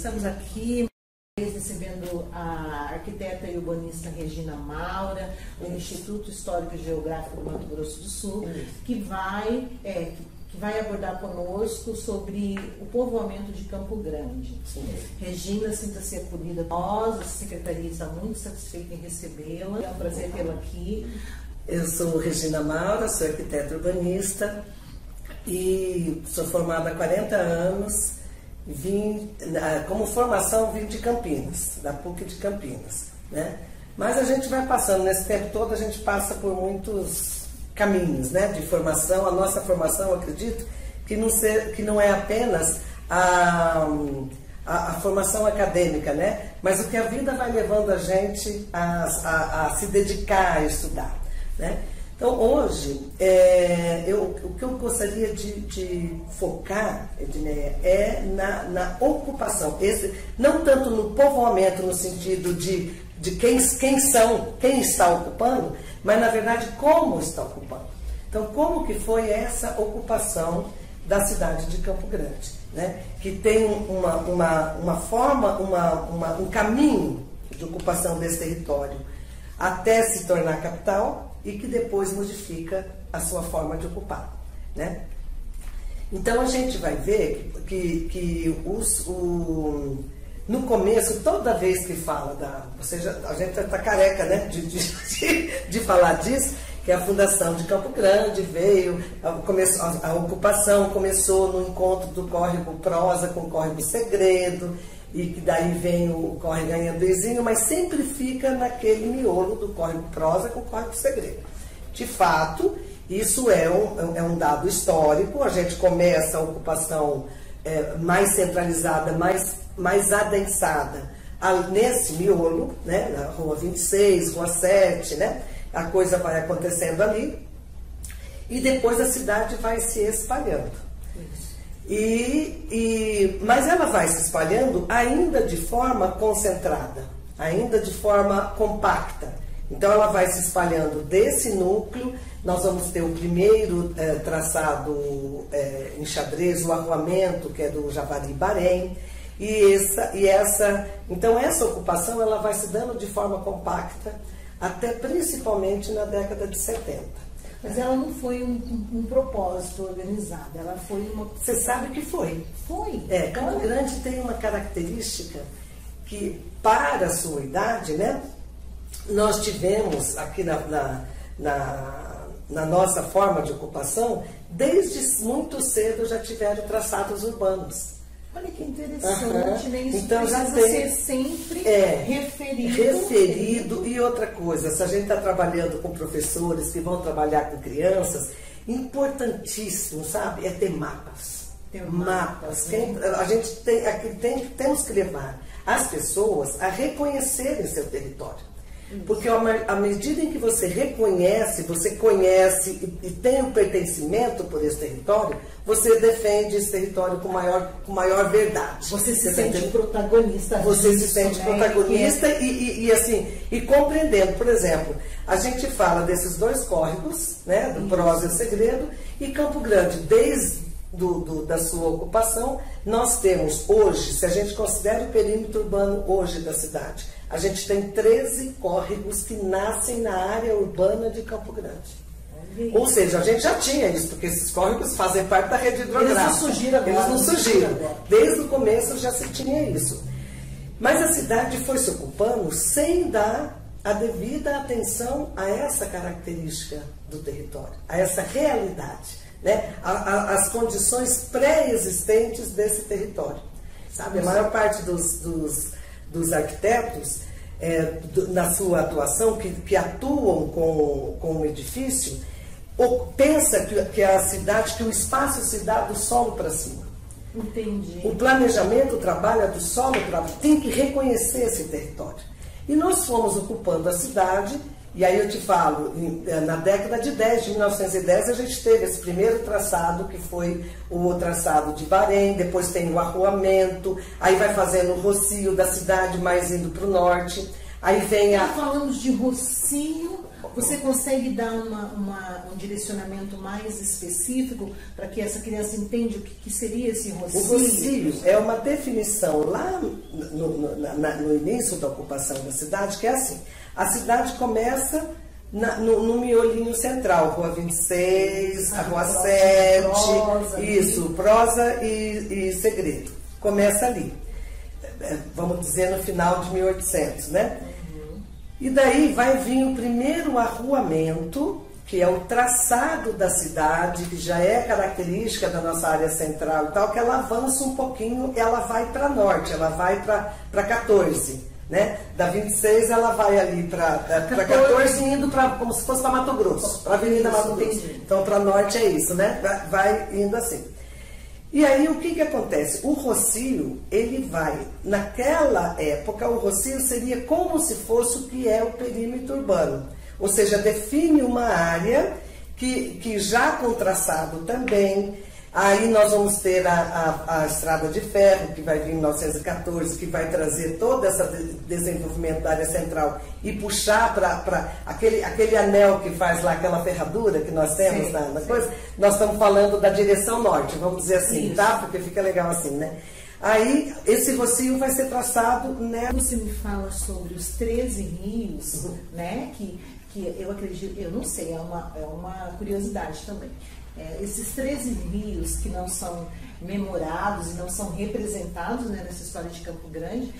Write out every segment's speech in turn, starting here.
estamos aqui recebendo a arquiteta e urbanista Regina Maura, do Instituto Histórico e Geográfico do Mato Grosso do Sul, que vai abordar conosco sobre o povoamento de Campo Grande. Regina, sinta-se acolhida. Nós, a Secretaria, está muito satisfeita em recebê-la. É um prazer tê-la aqui. Eu sou Regina Maura, sou arquiteta urbanista e sou formada há 40 anos. Como formação, vim de Campinas, da PUC de Campinas, né? Mas a gente vai passando, nesse tempo todo, a gente passa por muitos caminhos, né, de formação. A nossa formação, acredito, que não é apenas a formação acadêmica, né, mas o que a vida vai levando a gente a se dedicar a estudar, né? Então, hoje, o que eu gostaria de focar, Edneia, é na ocupação. Não tanto no povoamento, no sentido de quem está ocupando, mas, na verdade, como está ocupando. Então, como que foi essa ocupação da cidade de Campo Grande, né? Que tem uma forma, um caminho de ocupação desse território até se tornar capital, e que depois modifica a sua forma de ocupar, né? Então a gente vai ver que no começo, toda vez que fala a gente está careca, né, de falar disso, que a fundação de Campo Grande veio, a ocupação começou no encontro do Córrego Prosa com o Córrego Segredo, e que daí vem o Córrego Ganhambezinho, mas sempre fica naquele miolo do Córrego Prosa com o Córrego Segredo. De fato, isso é um dado histórico. A gente começa a ocupação mais centralizada, mais adensada nesse miolo, né, na Rua 26, Rua 7, né? A coisa vai acontecendo ali e depois a cidade vai se espalhando. Mas ela vai se espalhando ainda de forma concentrada, ainda de forma compacta. Então ela vai se espalhando desse núcleo. Nós vamos ter o primeiro traçado em xadrez, o arruamento, que é do Javari Bahrein. Então essa ocupação ela vai se dando de forma compacta até principalmente na década de 70. Mas ela não foi um propósito organizado, ela foi uma... Você sabe que foi. Foi? Campo Grande tem uma característica que, para a sua idade, né, nós tivemos aqui na nossa forma de ocupação, desde muito cedo já tiveram traçados urbanos. Olha que interessante, né? Isso então, já precisa ser sempre referido. E outra coisa, se a gente está trabalhando com professores que vão trabalhar com crianças, importantíssimo, sabe? É ter mapas. Mapas. A gente temos que levar as pessoas a reconhecerem seu território. Porque à medida em que você reconhece, você conhece e tem um pertencimento por esse território, você defende esse território com maior verdade. Você se sente protagonista. Você se sente protagonista e compreendendo. Por exemplo, a gente fala desses dois córregos, né, do Prosa e o Segredo, e Campo Grande, desde da sua ocupação, nós temos hoje, se a gente considera o perímetro urbano hoje da cidade, a gente tem 13 córregos que nascem na área urbana de Campo Grande. Ou seja, a gente já tinha isso, porque esses córregos fazem parte da rede hidrográfica. Eles não surgiram agora. Desde o começo já se tinha isso. Mas a cidade foi se ocupando sem dar a devida atenção a essa característica do território, a essa realidade, né? As condições pré-existentes desse território. Sabe? A maior parte dos arquitetos, na sua atuação, que atuam com o edifício, pensa que a cidade, que o espaço se dá do solo para cima. Entendi. O planejamento trabalha do solo para cima, tem que reconhecer esse território. E nós fomos ocupando a cidade, e aí eu te falo, na década de 1910, a gente teve esse primeiro traçado, que foi o traçado de Bahrein, depois tem o arruamento, aí vai fazendo o rocio da cidade, mais indo para o norte, aí vem Falamos de rocio, Você consegue dar um direcionamento mais específico para que essa criança entenda o que seria esse Rocio? O Rocio é uma definição lá no início da ocupação da cidade, que é assim: a cidade começa no miolinho central, Rua 26, a Rua 7, Prosa, isso, Prosa e Segredo. Começa ali, vamos dizer, no final de 1800, né? E daí vai vir o primeiro arruamento, que é o traçado da cidade, que já é característica da nossa área central e tal, que ela avança um pouquinho, ela vai para norte, ela vai para 14, né? Da 26 ela vai ali para 14, indo como se fosse para Mato Grosso, para a Avenida Mato Grosso. Então para norte é isso, né? Vai indo assim. E aí o que acontece? O Rocio, ele vai, naquela época, o Rocio seria como se fosse o que é o perímetro urbano. Ou seja, define uma área que já com traçado também. Aí nós vamos ter a Estrada de Ferro, que vai vir em 1914, que vai trazer todo esse desenvolvimento da área central e puxar para aquele anel que faz lá, aquela ferradura que nós temos na coisa. Nós estamos falando da direção norte, vamos dizer assim, isso, tá? Porque fica legal assim, né? Aí esse Rocio vai ser traçado, né? Você me fala sobre os 13 rios, né? Que eu acredito, eu não sei, é uma curiosidade também. Esses 13 rios que não são memorados e não são representados, né, nessa história de Campo Grande,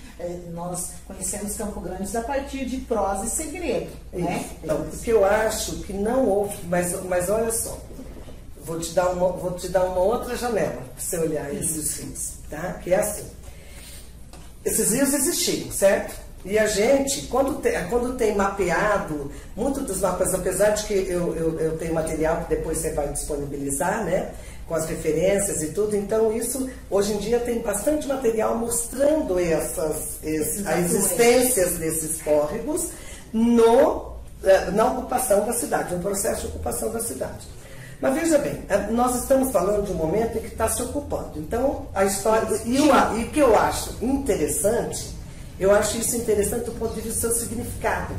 nós conhecemos Campo Grande a partir de Prosa e Segredo. Né? Então, porque eu acho que não houve, mas olha só, vou te dar uma outra janela para você olhar esses rios, tá? Que é assim. Esses rios existiam, certo? E a gente, quando tem mapeado, muitos dos mapas, apesar de que eu tenho material que depois você vai disponibilizar, né, com as referências e tudo, então isso, hoje em dia tem bastante material mostrando a existência desses córregos na ocupação da cidade, no processo de ocupação da cidade. Mas veja bem, nós estamos falando de um momento em que está se ocupando. Então, a história... E o que eu acho interessante... Eu acho isso interessante do ponto de vista do seu significado,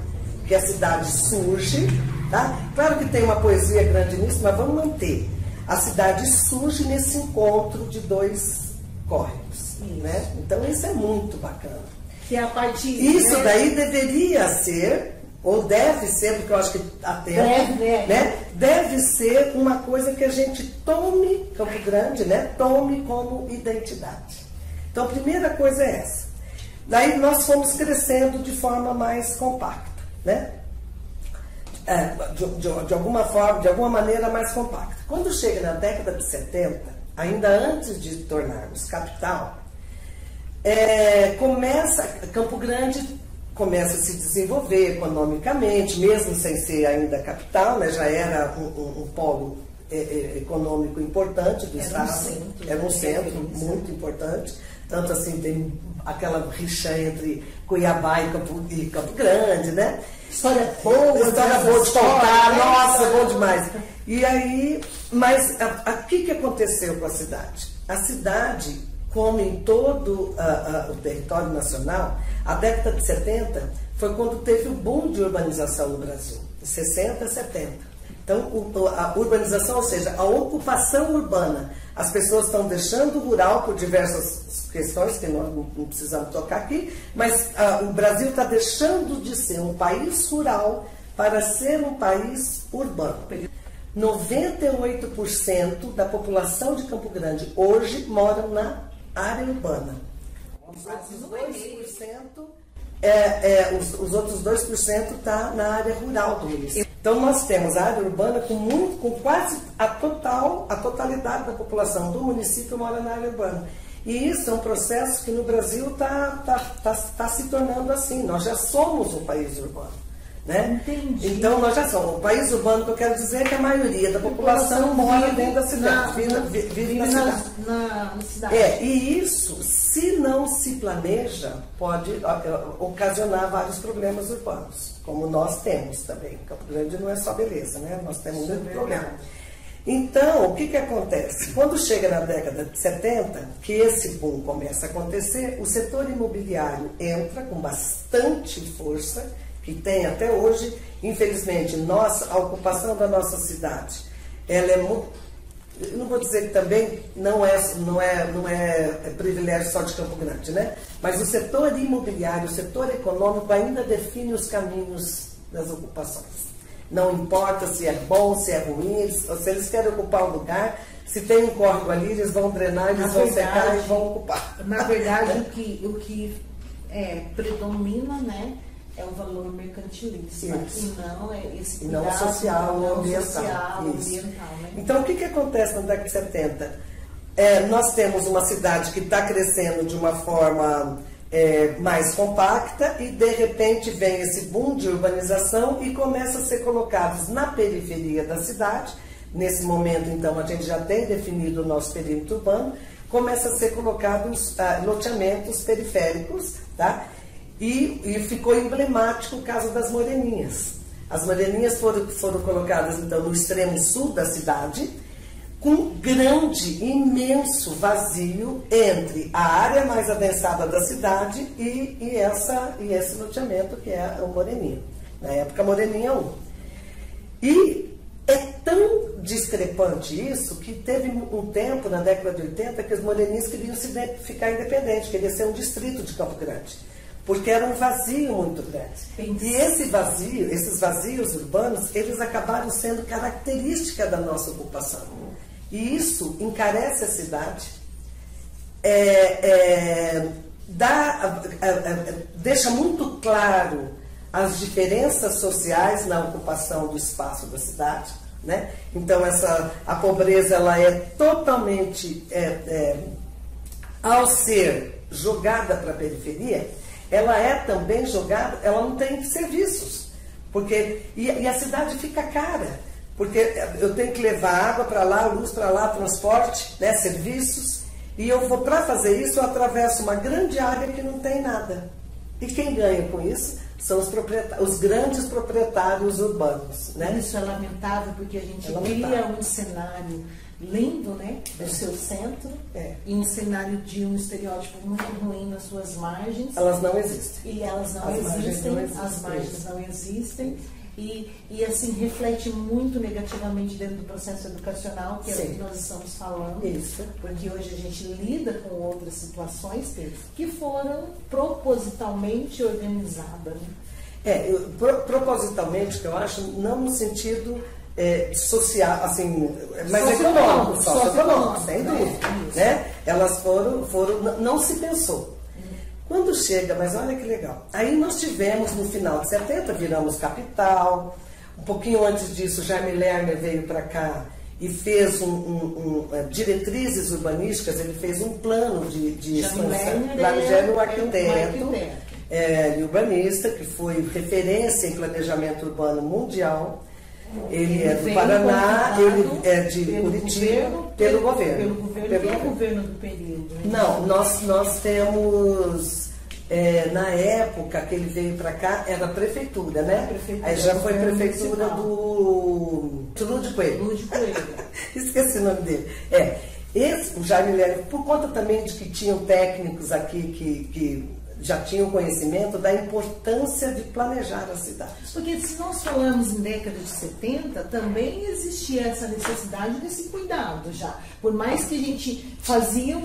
que a cidade surge, tá? Claro que tem uma poesia grande nisso, mas vamos manter. A cidade surge nesse encontro de dois córregos, né? Então isso é muito bacana. Que é a partir, isso, né? Daí deveria ser, ou deve ser, porque eu acho que há tempo, né? Deve ser uma coisa que a gente tome, Campo Grande, né? Tome como identidade. Então a primeira coisa é essa. Daí nós fomos crescendo de forma mais compacta, né? De alguma forma, de alguma maneira mais compacta. Quando chega na década de 70, ainda antes de tornarmos capital, Campo Grande começa a se desenvolver economicamente, mesmo sem ser ainda capital, né? Já era um polo econômico importante do Estado, era um centro muito importante. Tanto assim, tem aquela rixa entre Cuiabá e Campo Grande, né? História boa de contar, nossa, bom demais. E aí, mas o que aconteceu com a cidade? A cidade, como em todo o território nacional, a década de 70 foi quando teve o boom de urbanização no Brasil, de 60 a 70. Então, a urbanização, ou seja, a ocupação urbana, as pessoas estão deixando o rural por diversas questões que nós não precisamos tocar aqui, mas o Brasil está deixando de ser um país rural para ser um país urbano. 98% da população de Campo Grande hoje mora na área urbana. Os outros 2% está na área rural do município. Então nós temos a área urbana com quase a totalidade da população do município mora na área urbana. E isso é um processo que no Brasil está se tornando assim. Nós já somos um país urbano. Né? Entendi. Então nós já somos. O país urbano, que eu quero dizer é que a maioria da população mora dentro da cidade, vive na cidade. E isso, se não se planeja, pode ocasionar vários problemas urbanos, como nós temos também. Campo Grande não é só beleza, né? Nós temos muito problema. Então, o que acontece? Quando chega na década de 70, que esse boom começa a acontecer, o setor imobiliário entra com bastante força que tem até hoje, infelizmente, a ocupação da nossa cidade, ela é muito, eu não vou dizer que também não é privilégio só de Campo Grande, né? Mas o setor imobiliário, o setor econômico ainda define os caminhos das ocupações. Não importa se é bom, se é ruim, se eles querem ocupar um lugar, se tem um córrego ali, eles vão drenar, eles vão secar e vão ocupar. Na verdade, o que predomina, né, é o valor mercantilista. Isso. E não é esse cuidado, não social, não ambiental. ambiental, né? Então, o que acontece na década de 70? Nós temos uma cidade que está crescendo de uma forma mais compacta e, de repente, vem esse boom de urbanização e começa a ser colocados na periferia da cidade. Nesse momento, então, a gente já tem definido o nosso perímetro urbano, começa a ser colocados loteamentos periféricos, tá? E ficou emblemático o caso das Moreninhas. As Moreninhas foram colocadas, então, no extremo sul da cidade, com um grande, imenso vazio entre a área mais adensada da cidade e esse loteamento que é o Moreninha. Na época, Moreninha 1. E é tão discrepante isso que teve um tempo, na década de 80, que os moreninhos queriam ficar independentes, queriam ser um distrito de Campo Grande, porque era um vazio muito grande. E esses vazios urbanos, eles acabaram sendo característica da nossa ocupação. E isso encarece a cidade, deixa muito claro as diferenças sociais na ocupação do espaço da cidade, né? Então a pobreza ela é totalmente, ao ser jogada para a periferia, ela é também jogada, ela não tem serviços, e a cidade fica cara, porque eu tenho que levar água para lá, luz para lá, transporte, né, serviços, e para fazer isso eu atravesso uma grande área que não tem nada. E quem ganha com isso são os grandes proprietários urbanos, né? Isso é lamentável, porque a gente cria um cenário lindo, né, do seu centro, e um cenário de um estereótipo muito ruim nas suas margens. Elas não existem. E elas não existem, as margens não existem. E assim, reflete muito negativamente dentro do processo educacional, que é o que nós estamos falando. Isso. Porque hoje a gente lida com outras situações que foram propositalmente organizadas. Né? Propositalmente, que eu acho, não no sentido social, assim, mas econômico, socioeconômico, sem dúvida. Né? Elas foram, não se pensou. Quando chega, mas olha que legal, aí nós tivemos no final de 70, viramos capital, um pouquinho antes disso, Jaime Lerner veio para cá e fez diretrizes urbanísticas, ele fez um plano de expansão. Jaime arquiteto e urbanista, que foi referência em planejamento urbano mundial. Ele é do Paraná, ele é de Curitiba, pelo governo. Pelo governo do período. Não, nós temos, na época que ele veio para cá, era a prefeitura, né? Aí já foi prefeitura do Lúdio Coelho. Esqueci o nome dele. O Jaime Lerner, por conta também de que tinham técnicos aqui que já tinham conhecimento da importância de planejar a cidade. Porque se nós falamos em década de 70, também existia essa necessidade desse cuidado já. Por mais que a gente fazia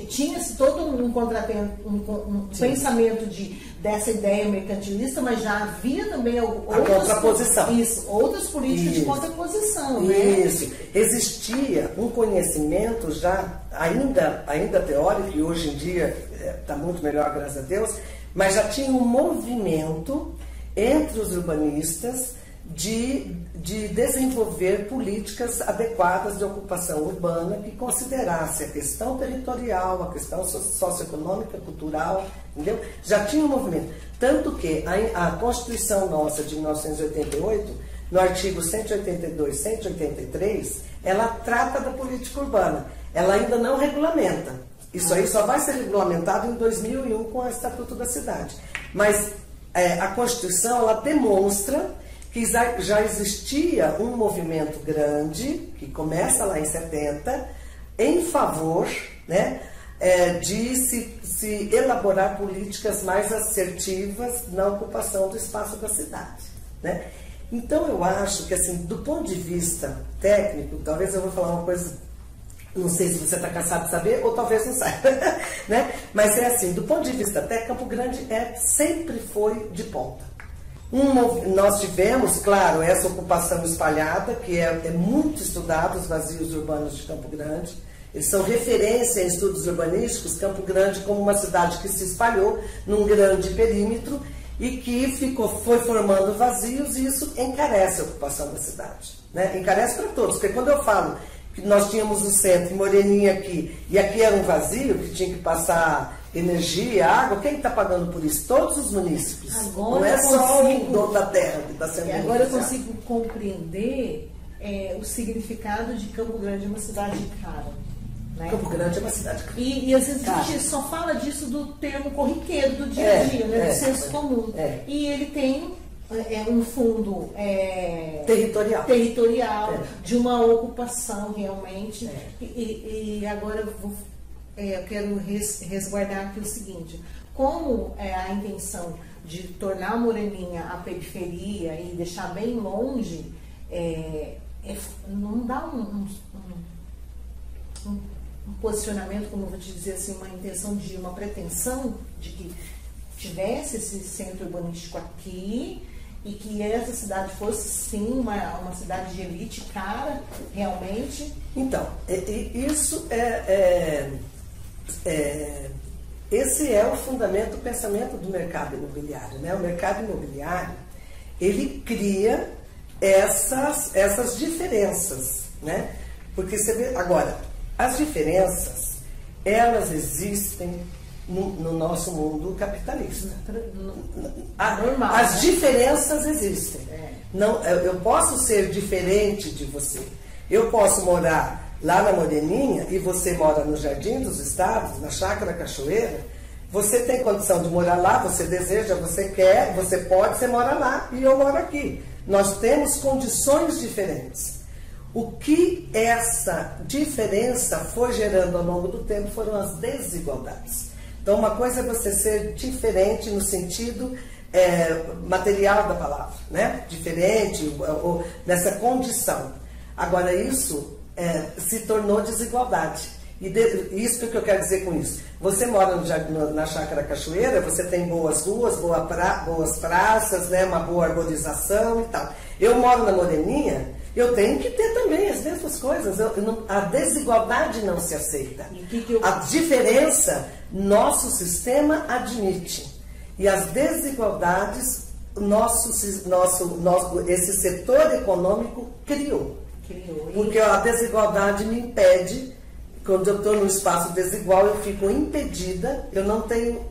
tinha-se todo um contratempo, um pensamento dessa ideia mercantilista, mas já havia também outras políticas de contraposição. Isso. Né? Existia um conhecimento já, ainda teórico, e hoje em dia está muito melhor, graças a Deus, mas já tinha um movimento entre os urbanistas de desenvolver políticas adequadas de ocupação urbana que considerasse a questão territorial, a questão socioeconômica, cultural, entendeu? Já tinha um movimento. Tanto que a Constituição nossa de 1988, no artigo 182, 183, ela trata da política urbana. Ela ainda não regulamenta. Isso aí só vai ser regulamentado em 2001 com o Estatuto da Cidade. Mas a Constituição, ela demonstra que já existia um movimento grande, que começa lá em 70, em favor, né, de se elaborar políticas mais assertivas na ocupação do espaço da cidade, né? Então eu acho que, assim, do ponto de vista técnico, talvez eu vou falar uma coisa, não sei se você está cansado de saber, ou talvez não saiba, né? Mas é assim, do ponto de vista técnico, Campo Grande sempre foi de ponta. Nós tivemos, claro, essa ocupação espalhada, que é muito estudado, os vazios urbanos de Campo Grande. Eles são referência em estudos urbanísticos, Campo Grande como uma cidade que se espalhou num grande perímetro e que foi formando vazios, e isso encarece a ocupação da cidade, né? Encarece para todos, porque quando eu falo que nós tínhamos o centro, Moreninha aqui, e aqui era um vazio, que tinha que passar energia, água, quem está pagando por isso? Todos os munícipes. Agora não é só o dono da terra que está sendo agora eu consigo compreender o significado de Campo Grande, uma cidade cara. Né? Campo Grande é uma cidade cara. E às vezes a gente só fala disso do termo corriqueiro, do dia a dia, né? Do senso comum. E ele tem um fundo territorial de uma ocupação realmente. E agora eu quero resguardar aqui o seguinte: como a intenção de tornar a Moreninha a periferia e deixar bem longe, não dá um posicionamento, como eu vou te dizer assim, uma pretensão de que tivesse esse centro urbanístico aqui e que essa cidade fosse sim uma cidade de elite cara, realmente. Então, isso esse é o fundamento do pensamento do mercado imobiliário, né? O mercado imobiliário, ele cria essas diferenças, né? Porque você vê, agora, as diferenças, elas existem no nosso mundo capitalista. Normal, as diferenças existem. Não, eu posso ser diferente de você. Eu posso morar lá na Moreninha e você mora no Jardim dos Estados, na Chácara Cachoeira. Você tem condição de morar lá, você deseja, você quer, você pode, você mora lá e eu moro aqui. Nós temos condições diferentes. O que essa diferença foi gerando ao longo do tempo foram as desigualdades. Então, uma coisa é você ser diferente no sentido material da palavra, né? Diferente, ou nessa condição. Agora, isso se tornou desigualdade. E isso que eu quero dizer com isso. Você mora na Chácara Cachoeira, você tem boas ruas, boas praças, né? Uma boa arborização e tal. Eu moro na Moreninha, eu tenho que ter também as mesmas coisas. A desigualdade não se aceita. A diferença, nosso sistema admite. E as desigualdades, esse setor econômico criou. Porque a desigualdade me impede, quando eu estou num espaço desigual, eu fico impedida, eu não tenho...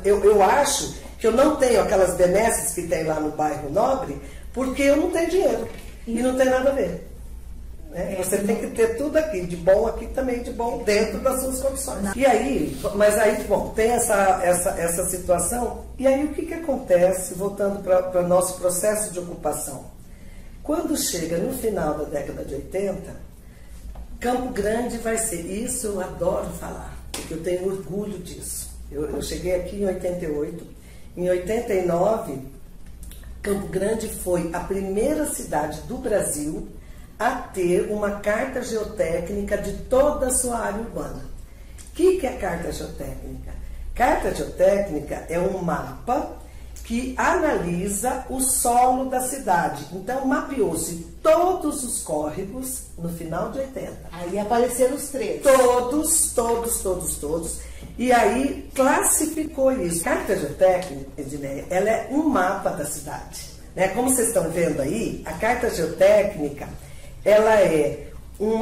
Eu acho que eu não tenho aquelas benesses que tem lá no bairro Nobre, porque eu não tenho dinheiro. E não tem nada a ver. Né? Você tem que ter tudo aqui, de bom aqui também, de bom dentro das suas condições. E aí, mas aí, bom, tem essa situação, e aí o que acontece, voltando para o nosso processo de ocupação? Quando chega no final da década de 80, Campo Grande vai ser, isso eu adoro falar, porque eu tenho orgulho disso. Eu cheguei aqui em 88, em 89, Campo Grande foi a primeira cidade do Brasil a ter uma carta geotécnica de toda a sua área urbana. O que é carta geotécnica? Carta geotécnica é um mapa que analisa o solo da cidade. Então, mapeou-se todos os córregos no final de 80. Aí apareceram os três. Todos. E aí classificou isso. Carta geotécnica, Edneia, ela é um mapa da cidade. Né? Como vocês estão vendo aí, a carta geotécnica, ela é um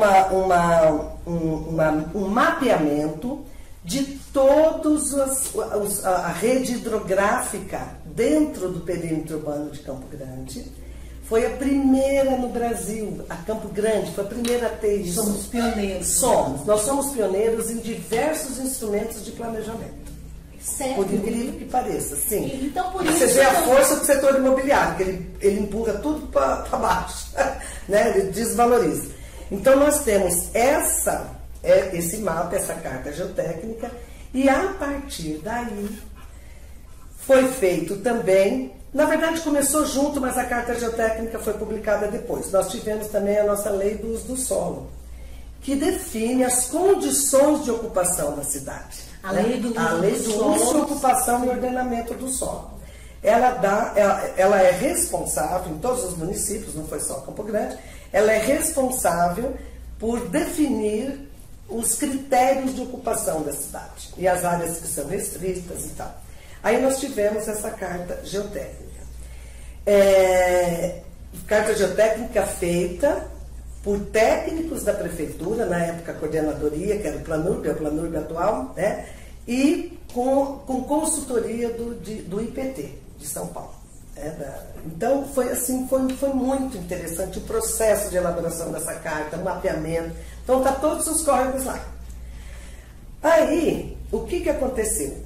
mapeamento de todos a rede hidrográfica dentro do perímetro urbano de Campo Grande. Foi a primeira no Brasil, a Campo Grande foi a primeira a ter isso. Somos pioneiros. Nós somos pioneiros em diversos instrumentos de planejamento. Certo. Por incrível que pareça, sim. Então, por isso você vê a força do setor imobiliário, que ele empurra tudo para baixo, né? Ele desvaloriza. Então nós temos esse mapa, essa carta geotécnica, e a partir daí foi feito também, na verdade começou junto, mas a carta geotécnica foi publicada depois. Nós tivemos também a nossa lei do uso do solo, que define as condições de ocupação da cidade. A lei do uso, ocupação e ordenamento do solo. Ela é responsável, em todos os municípios, não foi só Campo Grande, ela é responsável por definir os critérios de ocupação da cidade e as áreas que são restritas e tal. Aí nós tivemos essa carta geotécnica. Carta geotécnica feita por técnicos da prefeitura, na época a coordenadoria, que era o Planurb, é o Planurb atual, né? E com consultoria do IPT de São Paulo. Então foi assim, foi muito interessante o processo de elaboração dessa carta, o mapeamento. Então tá todos os córregos lá. Aí, o que aconteceu?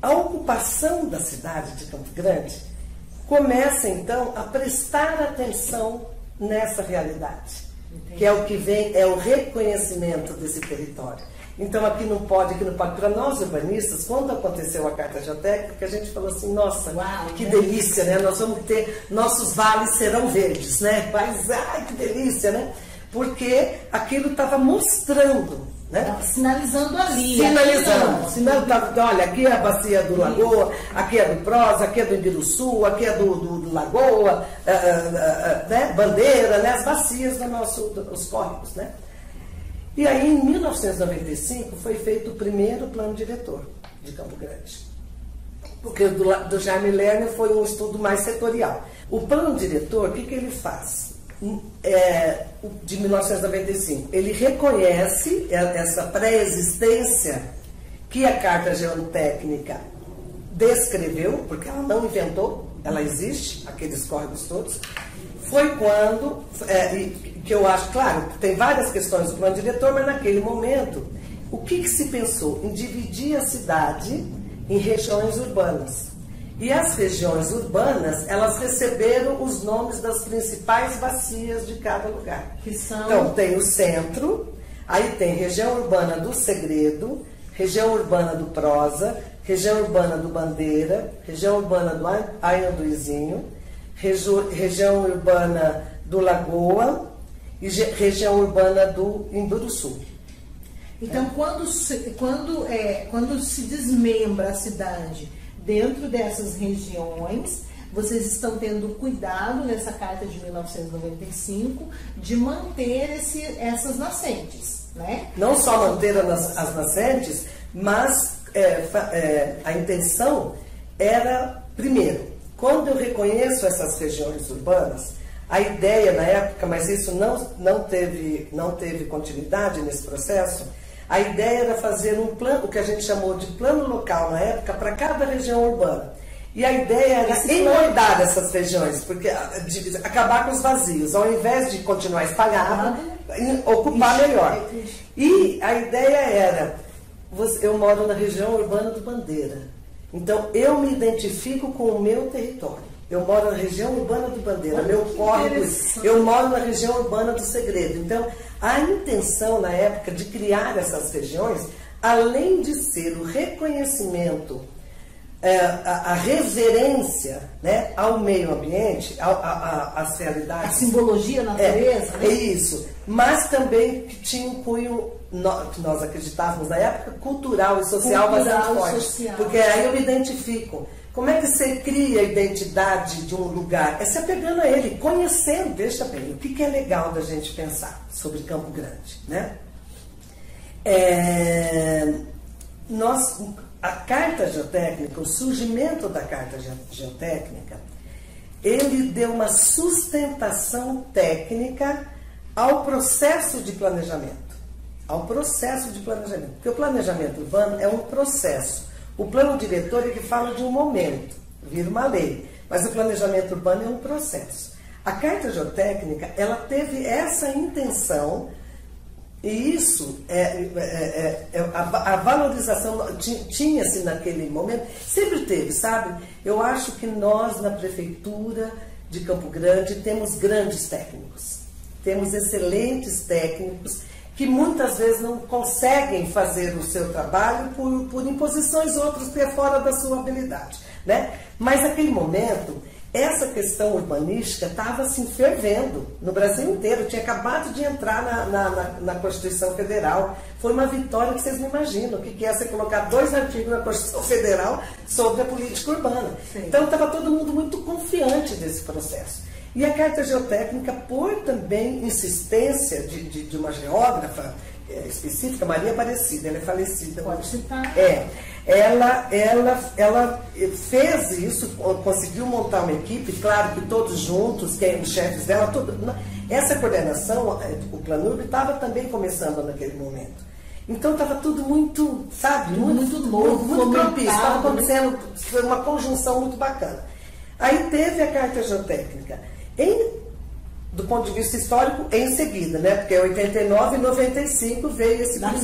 A ocupação da cidade de Campo Grande começa então a prestar atenção nessa realidade. Entendi. Que é o que vem, é o reconhecimento desse território. Então aqui não pode. Para nós urbanistas, quando aconteceu a carta geotécnica, a gente falou assim, nossa, uau, que delícia, né? Nós vamos ter, nossos vales serão verdes, né? Mas, ai, que delícia, né? Porque aquilo estava mostrando, né? Sinalizando ali. Sinalizando. Olha, aqui é a bacia do Lagoa, aqui é do Prosa, aqui é do Ibiruçu, aqui é do Lagoa, né? Bandeira, né? As bacias dos córregos, né? E aí, em 1995, foi feito o primeiro plano diretor de Campo Grande. Porque o do Jaime Lerner foi um estudo mais setorial. O plano diretor, o que ele faz? De 1995, ele reconhece essa pré-existência que a Carta Geotécnica descreveu, porque ela não inventou, ela existe, aqueles córregos todos. Foi quando, que eu acho, claro, tem várias questões do plano diretor, mas naquele momento, o que se pensou? Em dividir a cidade em regiões urbanas. E as regiões urbanas, elas receberam os nomes das principais bacias de cada lugar. Que são... Então, tem o centro, aí tem região urbana do Segredo, região urbana do Prosa, região urbana do Bandeira, região urbana do Anhanduizinho, região urbana do Lagoa e região urbana do Imburuçu. Então, quando se desmembra a cidade dentro dessas regiões, vocês estão tendo cuidado nessa carta de 1995 de manter essas nascentes, né? Não só manter as nascentes, mas a intenção era, primeiro, quando eu reconheço essas regiões urbanas, a ideia na época, mas isso não teve continuidade nesse processo, a ideia era fazer um plano, o que a gente chamou de plano local na época, para cada região urbana. E a ideia era engordar essas regiões, porque acabar com os vazios, ao invés de continuar espalhado, ocupar melhor. E a ideia era, eu moro na região urbana do Bandeira. Então, eu me identifico com o meu território. Eu moro na região urbana do Bandeira, meu córrego, eu moro na região urbana do Segredo. Então, a intenção na época de criar essas regiões, além de ser o reconhecimento, a reverência, né, ao meio ambiente, às realidades. A simbologia, a natureza. É isso. Mas também que tinha um cunho, que nós acreditávamos na época, cultural e social bastante forte. Porque aí eu me identifico. Como é que você cria a identidade de um lugar? É se apegando a ele, conhecendo, veja bem, o que é legal da gente pensar sobre Campo Grande, né? A Carta Geotécnica, o surgimento da Carta Geotécnica, ele deu uma sustentação técnica ao processo de planejamento. Porque o planejamento urbano é um processo. O plano diretor, ele fala de um momento, vira uma lei. Mas o planejamento urbano é um processo. A Carta Geotécnica, ela teve essa intenção, e isso, a valorização tinha-se naquele momento, sempre teve, sabe? Eu acho que nós, na Prefeitura de Campo Grande, temos grandes técnicos. Temos excelentes técnicos que muitas vezes não conseguem fazer o seu trabalho por imposições outras que é fora da sua habilidade, né? Mas naquele momento, essa questão urbanística estava assim fervendo no Brasil inteiro, tinha acabado de entrar na Constituição Federal. Foi uma vitória que vocês não imaginam, o que é você colocar 2 artigos na Constituição Federal sobre a política urbana. Sim. Então estava todo mundo muito confiante desse processo. E a Carta Geotécnica, por também insistência de uma geógrafa específica, Maria Aparecida, ela é falecida. Pode citar. Ela fez isso, conseguiu montar uma equipe, claro que todos juntos, que os chefes dela, essa coordenação, o Planurb estava também começando naquele momento. Então estava tudo muito, sabe, muito novo, muito propício, estava acontecendo, foi uma conjunção muito bacana. Aí teve a Carta Geotécnica. Do ponto de vista histórico, em seguida, né? Porque em 89 e 95 veio esse na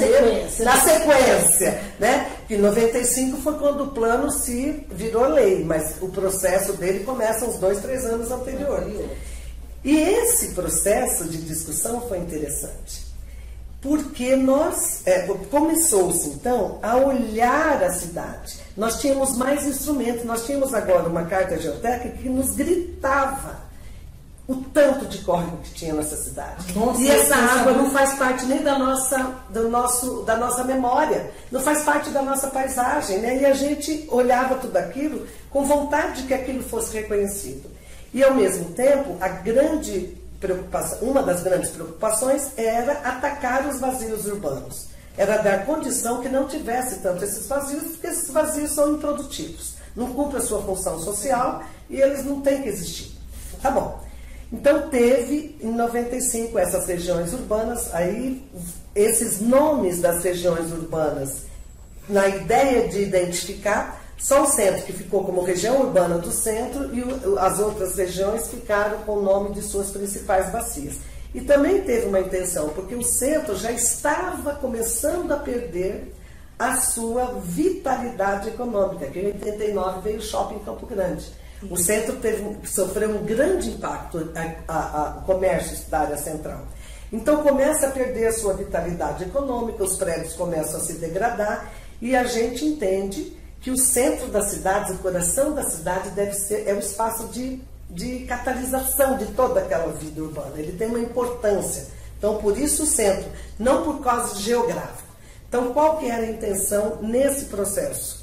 sequência, né? E 95 foi quando o plano se virou lei, mas o processo dele começa uns 2, 3 anos anteriores. E esse processo de discussão foi interessante, porque começou-se então a olhar a cidade. Nós tínhamos mais instrumentos, nós tínhamos agora uma Carta Geotécnica que nos gritava o tanto de córrego que tinha nessa cidade. Nossa, e essa água não faz parte nem da nossa memória, não faz parte da nossa paisagem, né? E a gente olhava tudo aquilo com vontade de que aquilo fosse reconhecido. E ao mesmo tempo, uma das grandes preocupações era atacar os vazios urbanos. Era dar condição que não tivesse tanto esses vazios, porque esses vazios são improdutivos. Não cumprem a sua função social e eles não têm que existir. Tá bom. Então teve, em 95, essas regiões urbanas, aí esses nomes das regiões urbanas, na ideia de identificar, só o centro que ficou como região urbana do centro e as outras regiões ficaram com o nome de suas principais bacias. E também teve uma intenção, porque o centro já estava começando a perder a sua vitalidade econômica, que em 89 veio o Shopping Campo Grande. O centro sofreu um grande impacto, o comércio da área central. Então começa a perder a sua vitalidade econômica, os prédios começam a se degradar e a gente entende que o centro da cidade, o coração da cidade é o espaço de catalisação de toda aquela vida urbana. Ele tem uma importância. Então por isso o centro, não por causa geográfica. Então qual que era a intenção nesse processo?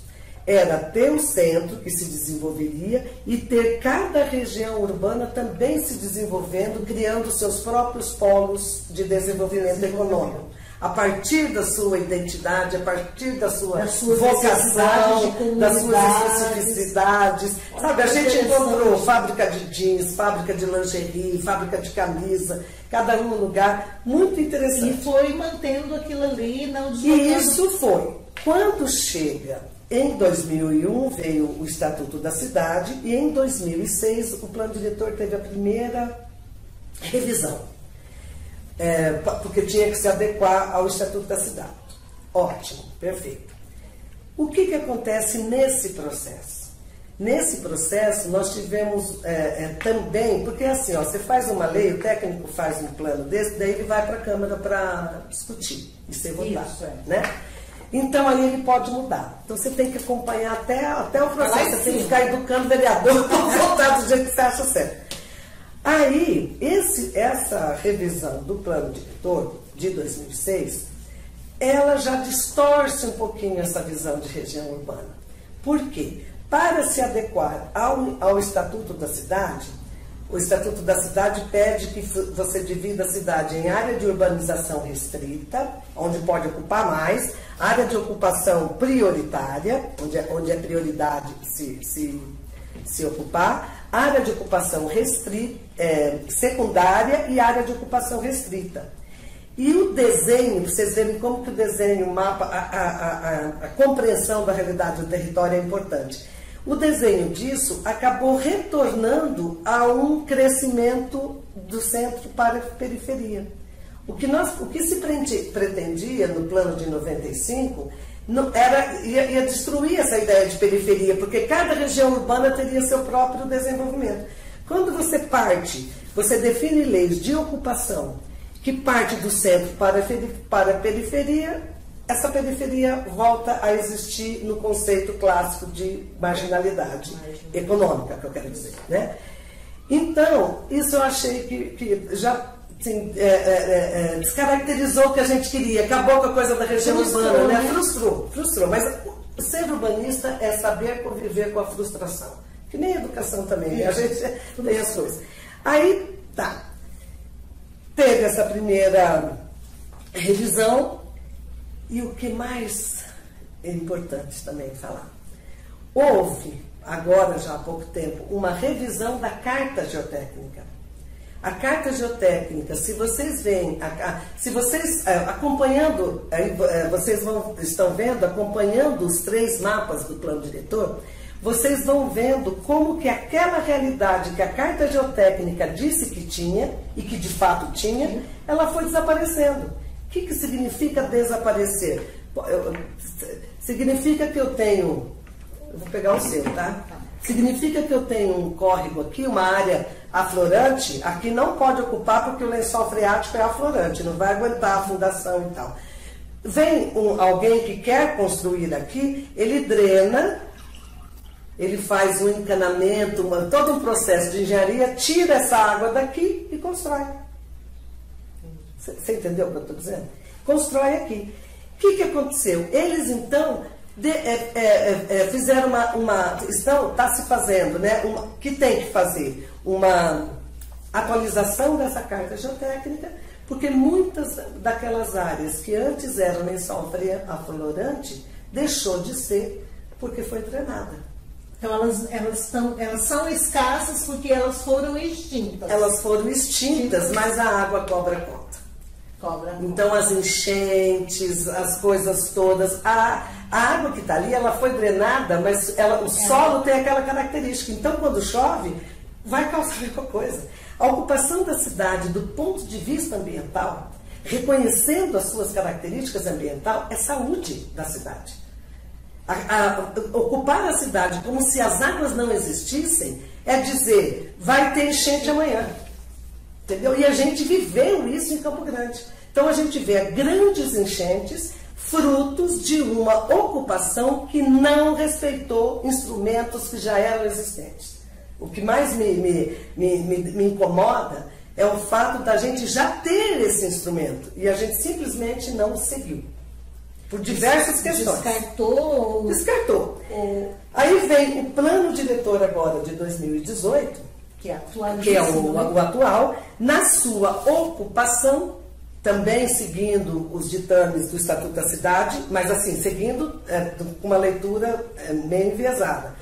Era ter o centro que se desenvolveria e ter cada região urbana também se desenvolvendo, criando seus próprios polos de desenvolvimento econômico. A partir da sua identidade, a partir da sua vocação, das suas especificidades. Sabe, a gente encontrou fábrica de jeans, fábrica de lingerie, fábrica de camisa, cada um no lugar, muito interessante. E foi mantendo aquilo ali, não deslocando. E isso foi. Quando chega... Em 2001 veio o Estatuto da Cidade e em 2006 o plano diretor teve a primeira revisão, porque tinha que se adequar ao Estatuto da Cidade. Ótimo, perfeito. O que acontece nesse processo? Nesse processo nós tivemos também, porque assim, você faz uma lei, o técnico faz um plano desse, daí ele vai para a Câmara para discutir e ser votado, né? Então aí ele pode mudar. Então você tem que acompanhar até o processo, você tem que ficar educando o vereador para votar do jeito que você acha certo. Aí, essa revisão do plano diretor de 2006, ela já distorce um pouquinho essa visão de região urbana. Por quê? Para se adequar ao Estatuto da Cidade, o Estatuto da Cidade pede que você divida a cidade em área de urbanização restrita, onde pode ocupar mais, área de ocupação prioritária, onde é prioridade se ocupar, área de ocupação secundária e área de ocupação restrita. E o desenho, vocês verem como que o desenho, o mapa, a compreensão da realidade do território é importante. O desenho disso acabou retornando a um crescimento do centro para a periferia. O que se pretendia no plano de 95 ia destruir essa ideia de periferia, porque cada região urbana teria seu próprio desenvolvimento. Quando você define leis de ocupação que parte do centro para a periferia, essa periferia volta a existir no conceito clássico de marginalidade econômica, que eu quero dizer, né? Então, isso eu achei que já assim, descaracterizou o que a gente queria, acabou com a coisa da região urbana, né? Frustrou. Mas ser urbanista é saber conviver com a frustração, que nem a educação também, né? A gente tem as coisas. Aí, tá. Teve essa primeira revisão, e o que mais é importante também falar, houve, agora já há pouco tempo, uma revisão da Carta Geotécnica. A Carta Geotécnica, se vocês veem, se vocês acompanhando, vocês estão vendo, acompanhando os 3 mapas do plano diretor, vocês vão vendo como que aquela realidade que a Carta Geotécnica disse que tinha, e que de fato tinha, ela foi desaparecendo. O que significa desaparecer? Significa que eu tenho... Eu vou pegar o seu, tá? Significa que eu tenho um córrego aqui, uma área aflorante, aqui não pode ocupar porque o lençol freático é aflorante, não vai aguentar a fundação e tal. Vem alguém que quer construir aqui, ele drena, ele faz um encanamento, todo um processo de engenharia, tira essa água daqui e constrói. Você entendeu o que eu estou dizendo? Constrói aqui. O que aconteceu? Eles, então, fizeram está se fazendo, né, que tem que fazer uma atualização dessa carta geotécnica, porque muitas daquelas áreas que antes eram lençol aflorante, deixou de ser porque foi drenada. Então elas são escassas porque elas foram extintas. Elas foram extintas, mas a água cobra conta. Então as enchentes, as coisas todas, a água que está ali, ela foi drenada, mas o solo tem aquela característica. Então quando chove, vai causar alguma coisa. A ocupação da cidade do ponto de vista ambiental, reconhecendo as suas características ambientais, é saúde da cidade. Ocupar a cidade como se as águas não existissem é dizer, vai ter enchente amanhã. Entendeu? E a gente viveu isso em Campo Grande. Então a gente vê grandes enchentes frutos de uma ocupação que não respeitou instrumentos que já eram existentes. O que mais me incomoda é o fato da gente já ter esse instrumento e a gente simplesmente não seguiu. Por diversas questões. Descartou. Aí vem o plano diretor agora de 2018, que é o atual, na sua ocupação, também seguindo os ditames do Estatuto da Cidade, mas assim, seguindo com uma leitura meio enviesada.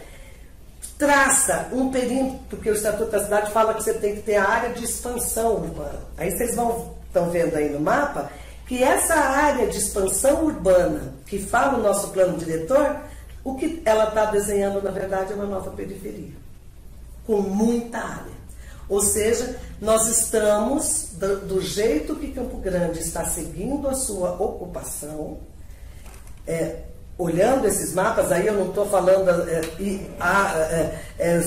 Traça um perímetro, porque o Estatuto da Cidade fala que você tem que ter a área de expansão urbana. Aí vocês estão vendo aí no mapa que essa área de expansão urbana, que fala o nosso plano diretor, o que ela está desenhando, na verdade, é uma nova periferia, com muita área. Ou seja, nós estamos, do jeito que Campo Grande está seguindo a sua ocupação, olhando esses mapas, aí eu não estou falando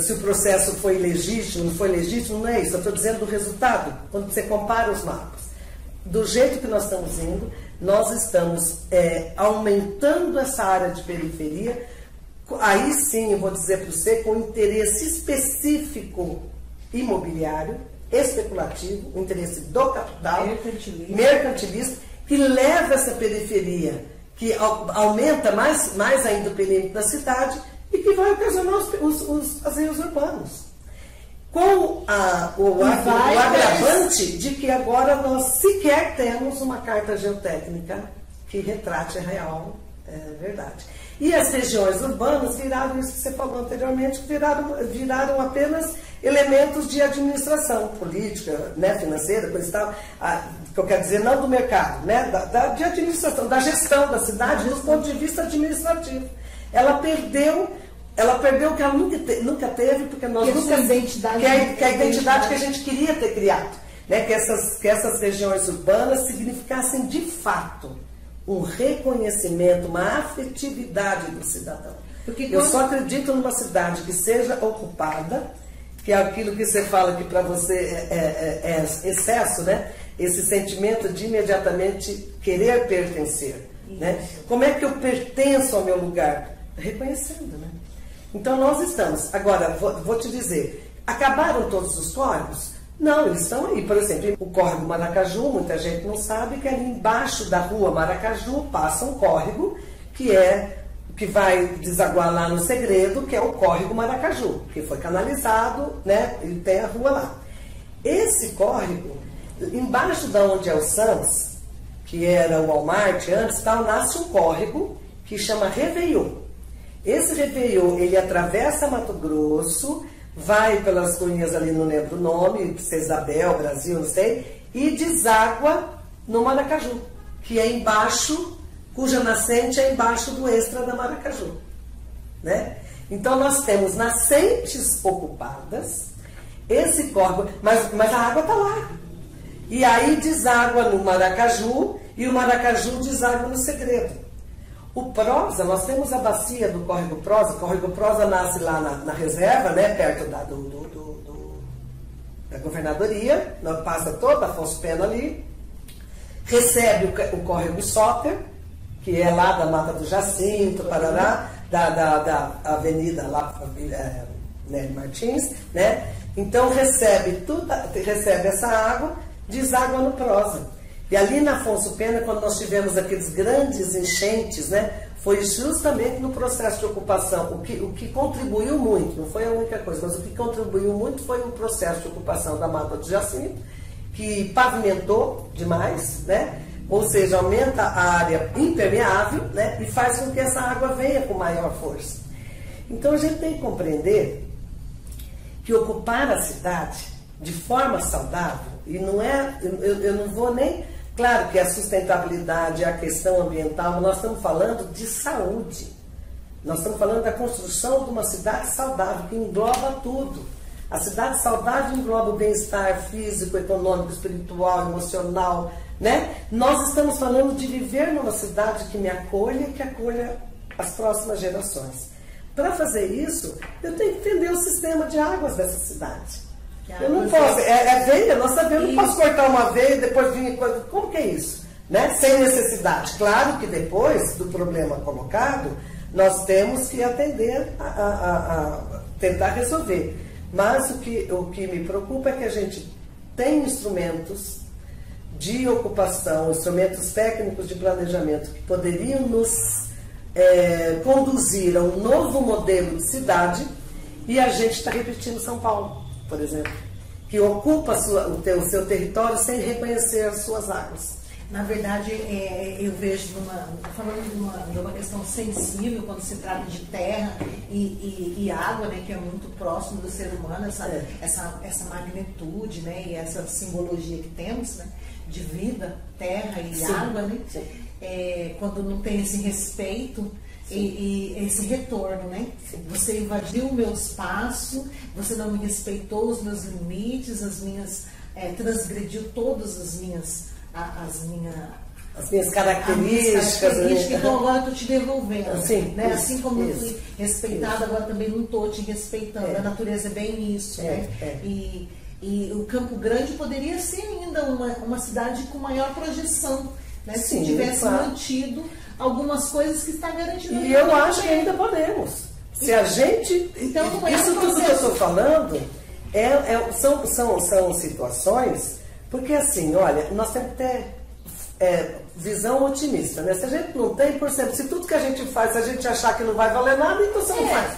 se o processo foi legítimo, não foi legítimo, não é isso, eu estou dizendo do resultado, quando você compara os mapas. Do jeito que nós estamos indo, nós estamos aumentando essa área de periferia, aí sim, eu vou dizer para você, com interesse específico imobiliário, especulativo, interesse do capital, mercantilista, que leva essa periferia, que aumenta mais ainda o perímetro da cidade e que vai ocasionar os rios urbanos. Com o agravante de que agora nós sequer temos uma carta geotécnica que retrate a real verdade. E as regiões urbanas viraram isso que você falou anteriormente, viraram apenas elementos de administração política, né, financeira, coisa e tal, que eu quero dizer, não do mercado, né, de administração, da gestão da cidade do ponto de vista administrativo. Ela perdeu o que ela nunca teve, porque nós nunca... Que é a identidade que a gente queria ter criado, né, que essas regiões urbanas significassem de fato um reconhecimento, uma afetividade do cidadão. Eu só acredito numa cidade que seja ocupada, que é aquilo que você fala que para você é excesso, né? esse sentimento de imediatamente querer pertencer. Né? Como é que eu pertenço ao meu lugar? Reconhecendo, né? Então nós estamos. Agora, vou te dizer, acabaram todos os córregos? Não, eles estão aí. Por exemplo, o córrego Maracaju, muita gente não sabe que ali embaixo da rua Maracaju passa um córrego que vai desaguar lá no Segredo, que é o córrego Maracaju, que foi canalizado, né? E tem a rua lá. Esse córrego, embaixo da onde é o Sams, que era o Walmart antes, nasce um córrego que chama Réveillon. Esse Réveillon, ele atravessa Mato Grosso, vai pelas cunhas ali, não lembro o nome, Isabel, Brasil, não sei, e deságua no Maracaju, que é embaixo, cuja nascente é embaixo do extra da Maracaju. Né? Então nós temos nascentes ocupadas, esse córrego, mas a água está lá. E aí deságua no Maracaju e o Maracaju deságua no Segredo. O Prosa, nós temos a bacia do Córrego Prosa. O Córrego Prosa nasce lá na reserva, né, perto da governadoria, passa toda a Afonso Pena ali, recebe o Córrego Soter, que é lá da Mata do Jacinto, Parará, da avenida lá, né, Martins, né? Então recebe essa água, deságua no Prosa. E ali na Afonso Pena, quando nós tivemos aqueles grandes enchentes, né, foi justamente no processo de ocupação. O que contribuiu muito, não foi a única coisa, mas o que contribuiu muito foi o processo de ocupação da Mata do Jacinto, que pavimentou demais, né? Ou seja, aumenta a área impermeável, né, e faz com que essa água venha com maior força. Então a gente tem que compreender que ocupar a cidade de forma saudável, e não é, eu não vou nem, claro que a sustentabilidade, a questão ambiental, nós estamos falando de saúde, nós estamos falando da construção de uma cidade saudável, que engloba tudo. A cidade saudável engloba o bem-estar físico, econômico, espiritual, emocional, né? Nós estamos falando de viver numa cidade que me acolha e que acolha as próximas gerações. Para fazer isso, eu tenho que entender o sistema de águas dessa cidade. Eu não posso, veia, nós sabemos, eu não posso cortar uma veia e depois vir, como que é isso? Né? Sem necessidade. Claro que depois do problema colocado, nós temos que atender a tentar resolver. Mas o que me preocupa é que a gente tem instrumentos de ocupação, instrumentos técnicos de planejamento que poderiam nos conduzir a um novo modelo de cidade, e a gente está repetindo São Paulo, por exemplo, que ocupa o seu território sem reconhecer as suas águas. Na verdade, eu vejo, falando de uma questão sensível, quando se trata de terra e água, né, que é muito próximo do ser humano, essa magnitude, né, e essa simbologia que temos, né, de vida, terra e Sim. água, né, quando não tem esse respeito e esse retorno, né? Sim. Você invadiu o meu espaço, você não me respeitou os meus limites, transgrediu todas as minhas características. Então agora eu estou te devolvendo. Sim, né? Assim como eu fui respeitada, agora também não estou te respeitando. A natureza é bem isso. Né? E o Campo Grande poderia ser ainda uma cidade com maior projeção, né? Sim, se tivesse claro. mantido algumas coisas que está garantido. E eu acho que ainda podemos. Se a gente... Então, isso tudo que eu estou falando são situações, porque assim, olha, nós temos que ter visão otimista, né? Se a gente não tem, por exemplo, se tudo que a gente faz, a gente achar que não vai valer nada, então você não faz.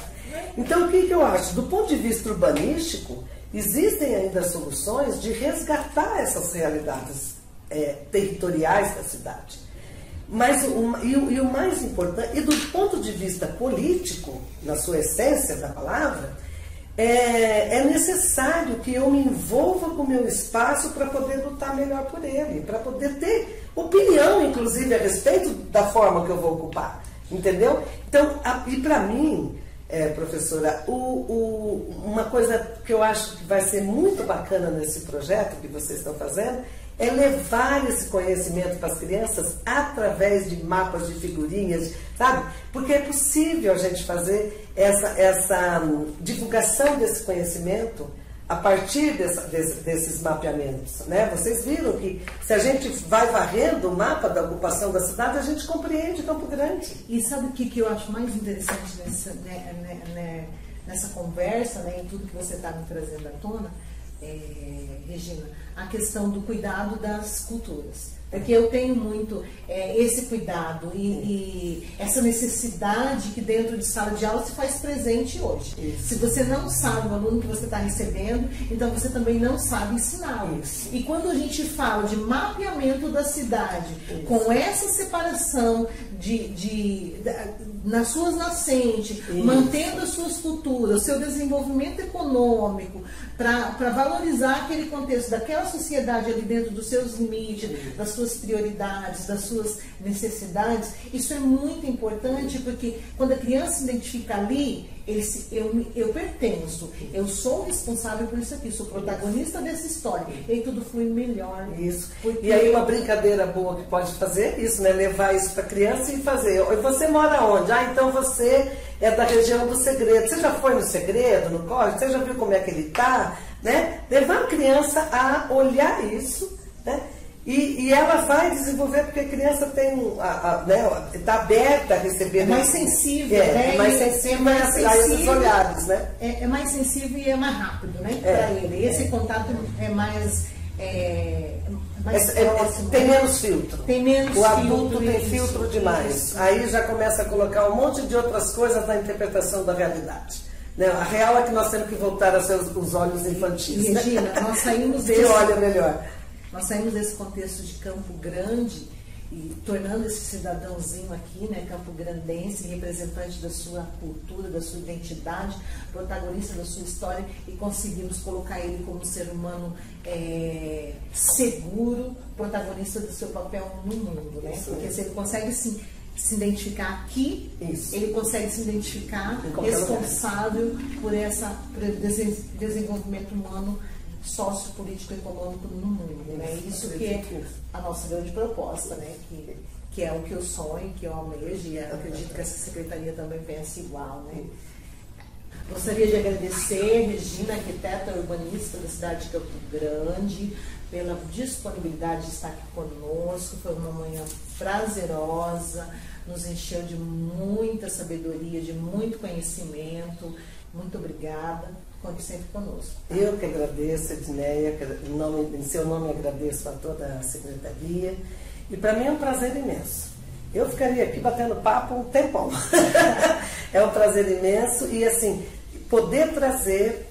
Então o que eu acho? Do ponto de vista urbanístico, existem ainda soluções de resgatar essas realidades territoriais da cidade. Mas o mais importante, e do ponto de vista político, na sua essência da palavra, é necessário que eu me envolva com o meu espaço para poder lutar melhor por ele, para poder ter opinião, inclusive, a respeito da forma que eu vou ocupar. Entendeu? Então, e para mim, professora, uma coisa que eu acho que vai ser muito bacana nesse projeto que vocês estão fazendo é levar esse conhecimento para as crianças através de mapas, de figurinhas, sabe? Porque é possível a gente fazer essa divulgação desse conhecimento a partir desses mapeamentos, né? Vocês viram que se a gente vai varrendo o mapa da ocupação da cidade, a gente compreende Campo Grande. E sabe o que eu acho mais interessante nessa conversa, né, em tudo que você está me trazendo à tona, Regina? A questão do cuidado das culturas. Porque eu tenho muito esse cuidado e essa necessidade que dentro de sala de aula se faz presente hoje. Isso. Se você não sabe o aluno que você está recebendo, então você também não sabe ensiná-lo. E quando a gente fala de mapeamento da cidade, isso, com essa separação nas suas nascentes, isso, mantendo as suas culturas, o seu desenvolvimento econômico, para valorizar aquele contexto daquela sociedade ali dentro dos seus limites, isso, das suas prioridades, das suas necessidades, isso é muito importante, porque quando a criança se identifica ali, eu pertenço, eu sou responsável por isso aqui, sou protagonista dessa história, e aí tudo flui melhor. Isso. E aí uma brincadeira boa que pode fazer isso, né? Levar isso para a criança e fazer. Você mora onde? Ah, então você é da região do Segredo. Você já foi no Segredo, no Córrego? Você já viu como é que ele está? Né? Levar a criança a olhar isso, né? E ela vai desenvolver, porque a criança tem está aberta a receber. É mais sensível, né? É mais sensível, mais esses olhares, né? É mais sensível e é mais rápido, né? Para ele. Esse contato é mais próximo. Tem menos filtro. Tem menos o adulto tem filtro demais. Isso. Aí já começa a colocar um monte de outras coisas na interpretação da realidade. A real é que nós temos que voltar a ser os olhos infantis. Regina, nós saímos desse... olha melhor. Nós saímos desse contexto de Campo Grande e tornando esse cidadãozinho aqui, né, campograndense, representante da sua cultura, da sua identidade, protagonista da sua história, e conseguimos colocar ele como um ser humano seguro, protagonista do seu papel no mundo, né? Isso, porque se ele consegue se identificar aqui, isso, ele consegue se identificar responsável por esse desenvolvimento humano, sociopolítico e econômico no mundo, né? Isso que é a nossa grande proposta, né? Que é o que eu sonho, que eu almejo, e acredito que essa secretaria também pensa igual, né? Gostaria de agradecer Regina, arquiteta urbanista da cidade de Campo Grande, pela disponibilidade de estar aqui conosco. Foi uma manhã prazerosa, nos encheu de muita sabedoria, de muito conhecimento. Muito obrigada. Conte sempre conosco. Eu que agradeço, Edneia, em seu nome agradeço a toda a secretaria, e para mim é um prazer imenso. Eu ficaria aqui batendo papo um tempão. É um prazer imenso, e assim, poder trazer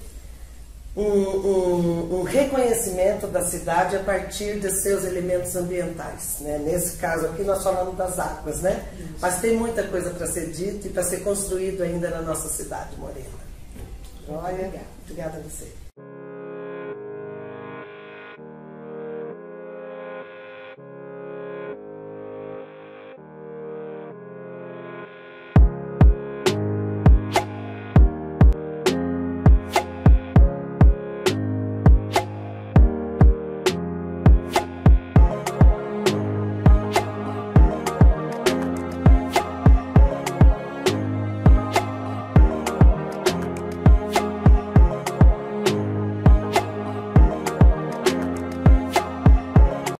um reconhecimento da cidade a partir de seus elementos ambientais, né? Nesse caso aqui nós falamos das águas, né? Isso. Mas tem muita coisa para ser dita e para ser construído ainda na nossa cidade, Morena. Olha, obrigada a você.